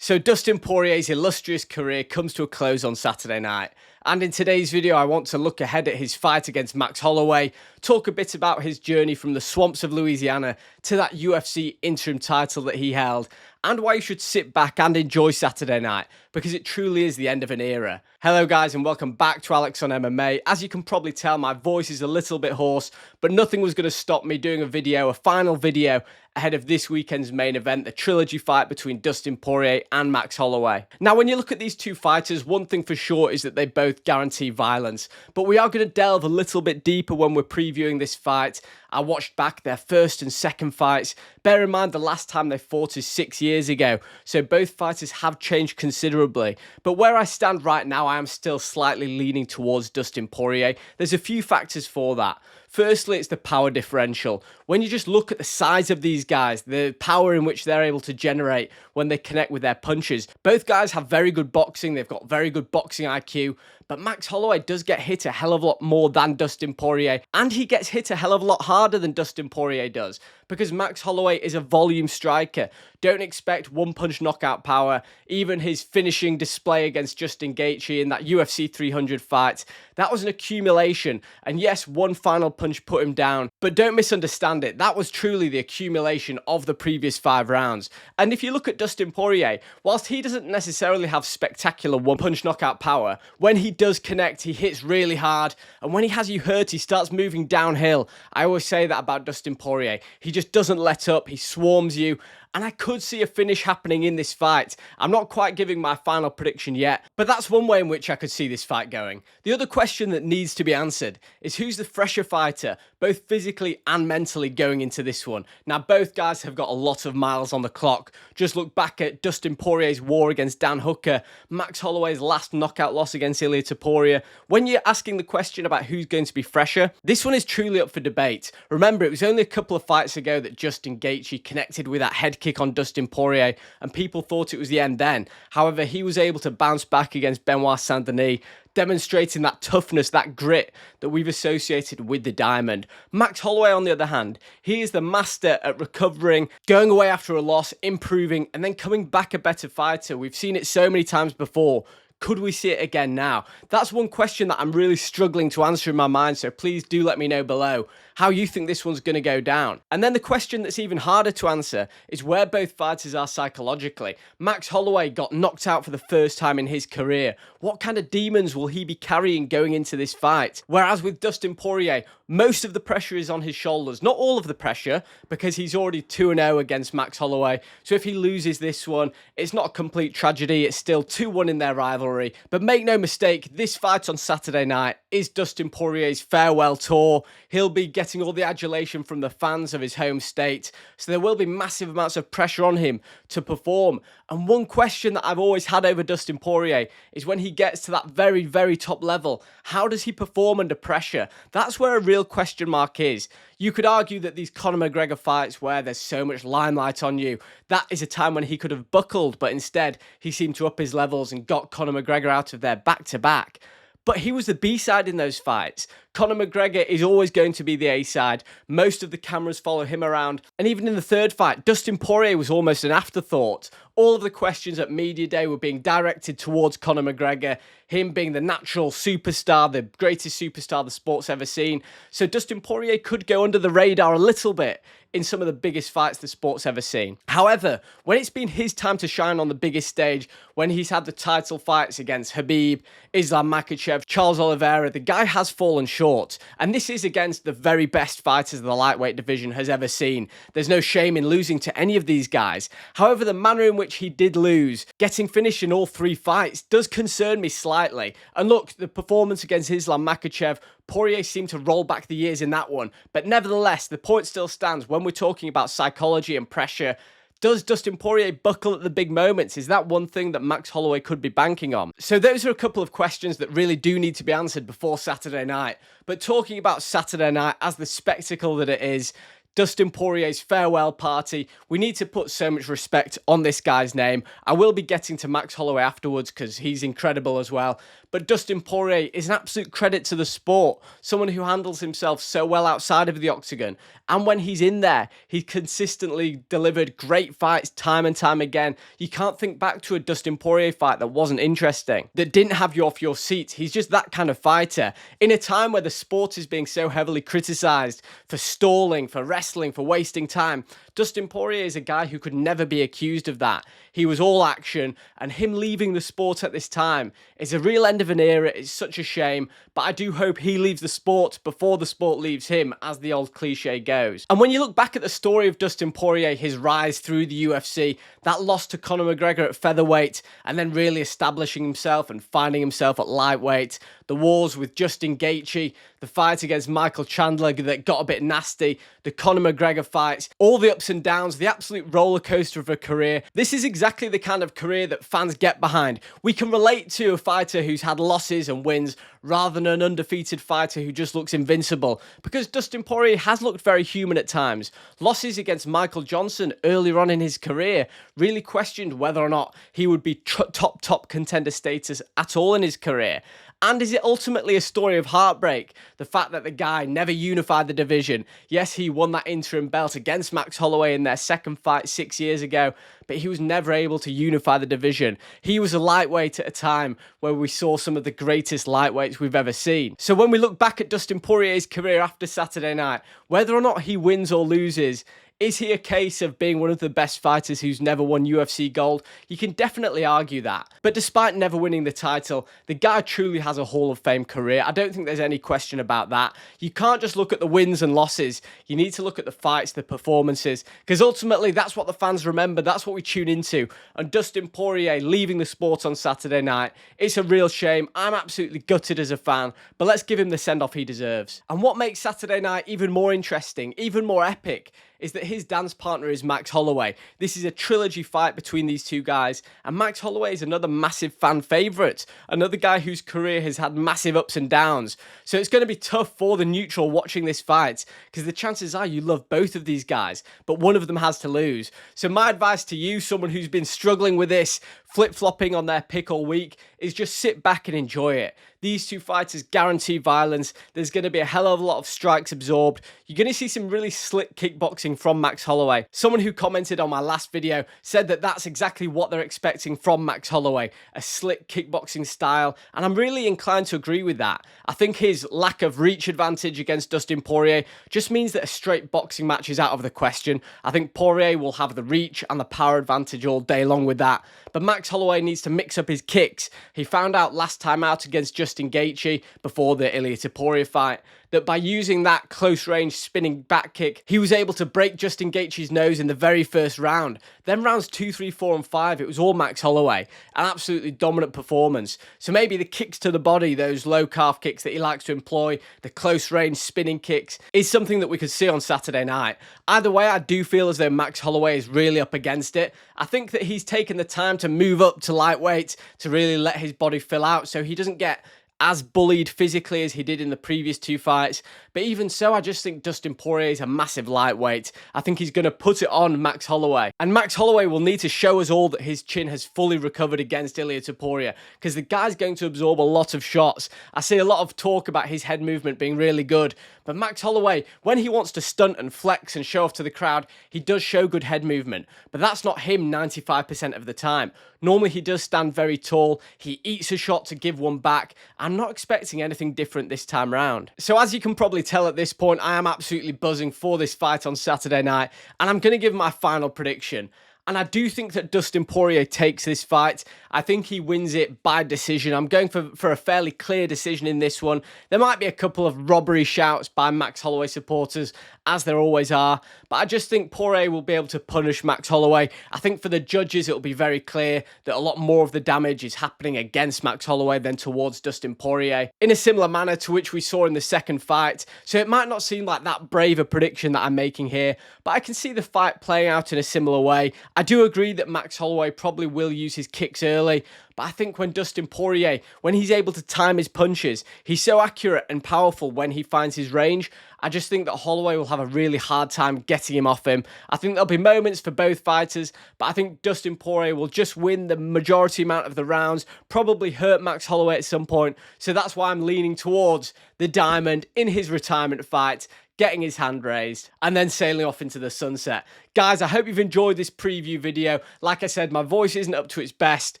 So Dustin Poirier's illustrious career comes to a close on Saturday night. And in today's video, I want to look ahead at his fight against Max Holloway, talk a bit about his journey from the swamps of Louisiana to that UFC interim title that he held, and why you should sit back and enjoy Saturday night, because it truly is the end of an era. Hello guys, and welcome back to Alex on MMA. As you can probably tell, my voice is a little bit hoarse, but nothing was going to stop me doing a final video, ahead of this weekend's main event, the trilogy fight between Dustin Poirier and Max Holloway. Now, when you look at these two fighters, one thing for sure is that they both guarantee violence, but we are going to delve a little bit deeper when we're previewing this fight. I watched back their first and second fights. Bear in mind the last time they fought is 6 years ago, so both fighters have changed considerably. But where I stand right now, I am still slightly leaning towards Dustin Poirier. There's a few factors for that. Firstly, it's the power differential. When you just look at the size of these guys, the power in which they're able to generate when they connect with their punches, both guys have very good boxing, they've got very good boxing IQ, but Max Holloway does get hit a hell of a lot more than Dustin Poirier, and he gets hit a hell of a lot harder than Dustin Poirier does, because Max Holloway is a volume striker. Don't expect one-punch knockout power. Even his finishing display against Justin Gaethje in that UFC 300 fight, that was an accumulation, and yes, one final punch put him down, but don't misunderstand it, that was truly the accumulation of the previous 5 rounds. And if you look at Dustin Poirier, whilst he doesn't necessarily have spectacular one-punch knockout power, when he does connect, he hits really hard, and when he has you hurt, he starts moving downhill. I always say that about Dustin Poirier. He just doesn't let up, he swarms you, and I could see a finish happening in this fight. I'm not quite giving my final prediction yet, but that's one way in which I could see this fight going. The other question that needs to be answered is who's the fresher fighter, both physically and mentally going into this one. Now, both guys have got a lot of miles on the clock. Just look back at Dustin Poirier's war against Dan Hooker, Max Holloway's last knockout loss against Ilia Topuria. When you're asking the question about who's going to be fresher, this one is truly up for debate. Remember, it was only a couple of fights ago that Justin Gaethje connected with that head kick on Dustin Poirier, and people thought it was the end then. However, he was able to bounce back against Benoit Saint-Denis, demonstrating that toughness, that grit that we've associated with the Diamond. Max Holloway, on the other hand, he is the master at recovering, going away after a loss, improving, and then coming back a better fighter. We've seen it so many times before. Could we see it again now? That's one question that I'm really struggling to answer in my mind, so please do let me know below how you think this one's going to go down. And then the question that's even harder to answer is where both fighters are psychologically. Max Holloway got knocked out for the first time in his career. What kind of demons will he be carrying going into this fight? Whereas with Dustin Poirier, most of the pressure is on his shoulders. Not all of the pressure, because he's already 2-0 against Max Holloway. So if he loses this one, it's not a complete tragedy. It's still 2-1 in their rivalry. But make no mistake, this fight on Saturday night is Dustin Poirier's farewell tour. He'll be getting all the adulation from the fans of his home state. So there will be massive amounts of pressure on him to perform. And one question that I've always had over Dustin Poirier is when he gets to that very, very top level, how does he perform under pressure? That's where a real question mark is. You could argue that these Conor McGregor fights where there's so much limelight on you, that is a time when he could have buckled, but instead he seemed to up his levels and got Conor McGregor out of there back-to-back. But he was the B-side in those fights. Conor McGregor is always going to be the A-side. Most of the cameras follow him around. And even in the third fight, Dustin Poirier was almost an afterthought. All of the questions at Media Day were being directed towards Conor McGregor, him being the natural superstar, the greatest superstar the sport's ever seen. So Dustin Poirier could go under the radar a little bit in some of the biggest fights the sport's ever seen. However, when it's been his time to shine on the biggest stage, when he's had the title fights against Khabib, Islam Makhachev, Charles Oliveira, the guy has fallen short. And this is against the very best fighters the lightweight division has ever seen. There's no shame in losing to any of these guys. However, the manner in which he did lose, getting finished in all 3 fights, does concern me slightly. And look, the performance against Islam Makhachev, Poirier seemed to roll back the years in that one. But nevertheless, the point still stands when we're talking about psychology and pressure. Does Dustin Poirier buckle at the big moments? Is that one thing that Max Holloway could be banking on? So those are a couple of questions that really do need to be answered before Saturday night. But talking about Saturday night as the spectacle that it is, Dustin Poirier's farewell party. We need to put so much respect on this guy's name. I will be getting to Max Holloway afterwards because he's incredible as well. But Dustin Poirier is an absolute credit to the sport. Someone who handles himself so well outside of the octagon. And when he's in there, he consistently delivered great fights time and time again. You can't think back to a Dustin Poirier fight that wasn't interesting, that didn't have you off your seat. He's just that kind of fighter. In a time where the sport is being so heavily criticised for stalling, for wrestling, for wasting time, Dustin Poirier is a guy who could never be accused of that. He was all action, and him leaving the sport at this time is a real end of an era. It's such a shame, but I do hope he leaves the sport before the sport leaves him, as the old cliche goes. And when you look back at the story of Dustin Poirier, his rise through the UFC, that loss to Conor McGregor at featherweight, and then really establishing himself and finding himself at lightweight, the wars with Justin Gaethje, the fight against Michael Chandler that got a bit nasty, the Conor McGregor fights, all the ups and downs, the absolute roller coaster of a career. This is exactly the kind of career that fans get behind. We can relate to a fighter who's had losses and wins rather than an undefeated fighter who just looks invincible, because Dustin Poirier has looked very human at times. Losses against Michael Johnson earlier on in his career really questioned whether or not he would be top contender status at all in his career. And is it ultimately a story of heartbreak? The fact that the guy never unified the division. Yes, he won that interim belt against Max Holloway in their second fight 6 years ago, but he was never able to unify the division. He was a lightweight at a time where we saw some of the greatest lightweights we've ever seen. So when we look back at Dustin Poirier's career after Saturday night, whether or not he wins or loses, is he a case of being one of the best fighters who's never won UFC gold? You can definitely argue that. But despite never winning the title, the guy truly has a Hall of Fame career. I don't think there's any question about that. You can't just look at the wins and losses. You need to look at the fights, the performances, because ultimately that's what the fans remember. That's what we tune into. And Dustin Poirier leaving the sport on Saturday night, it's a real shame. I'm absolutely gutted as a fan, but let's give him the send-off he deserves. And what makes Saturday night even more interesting, even more epic, is that his dance partner is Max Holloway. This is a trilogy fight between these two guys, and Max Holloway is another massive fan favourite, another guy whose career has had massive ups and downs. So it's going to be tough for the neutral watching this fight, because the chances are you love both of these guys, but one of them has to lose. So my advice to you, someone who's been struggling with this, flip-flopping on their pick all week, is just sit back and enjoy it. These two fighters guarantee violence. There's going to be a hell of a lot of strikes absorbed. You're going to see some really slick kickboxing from Max Holloway. Someone who commented on my last video said that that's exactly what they're expecting from Max Holloway, a slick kickboxing style, and I'm really inclined to agree with that. I think his lack of reach advantage against Dustin Poirier just means that a straight boxing match is out of the question. I think Poirier will have the reach and the power advantage all day long with that, but Max Holloway needs to mix up his kicks. He found out last time out against Justin Gaethje before the Ilia Poirier fight that by using that close-range spinning back kick, he was able to break Justin Gaethje's nose in the very first round. Then rounds 2, 3, 4, and 5, it was all Max Holloway. An absolutely dominant performance. So maybe the kicks to the body, those low calf kicks that he likes to employ, the close-range spinning kicks, is something that we could see on Saturday night. Either way, I do feel as though Max Holloway is really up against it. I think that he's taken the time to move up to lightweight, to really let his body fill out so he doesn't get as bullied physically as he did in the previous two fights. But even so, I just think Dustin Poirier is a massive lightweight. I think he's going to put it on Max Holloway. And Max Holloway will need to show us all that his chin has fully recovered against Ilia Poirier, because the guy's going to absorb a lot of shots. I see a lot of talk about his head movement being really good, but Max Holloway, when he wants to stunt and flex and show off to the crowd, he does show good head movement. But that's not him 95% of the time. Normally he does stand very tall, he eats a shot to give one back. I'm not expecting anything different this time round. So as you can probably tell at this point, I am absolutely buzzing for this fight on Saturday night, and I'm going to give my final prediction. And I do think that Dustin Poirier takes this fight. I think he wins it by decision. I'm going for a fairly clear decision in this one. There might be a couple of robbery shouts by Max Holloway supporters, as there always are, but I just think Poirier will be able to punish Max Holloway. I think for the judges, it'll be very clear that a lot more of the damage is happening against Max Holloway than towards Dustin Poirier, in a similar manner to which we saw in the second fight. So it might not seem like that brave a prediction that I'm making here, but I can see the fight playing out in a similar way. I do agree that Max Holloway probably will use his kicks early, but I think when Dustin Poirier, when he's able to time his punches, he's so accurate and powerful when he finds his range. I just think that Holloway will have a really hard time getting him off him. I think there'll be moments for both fighters, but I think Dustin Poirier will just win the majority amount of the rounds, probably hurt Max Holloway at some point. So that's why I'm leaning towards the Diamond in his retirement fight, getting his hand raised, and then sailing off into the sunset. Guys, I hope you've enjoyed this preview video. Like I said, my voice isn't up to its best.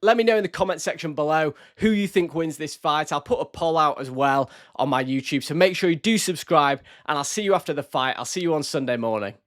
Let me know in the comment section below who you think wins this fight. I'll put a poll out as well on my YouTube, so make sure you do subscribe, and I'll see you after the fight. I'll see you on Sunday morning.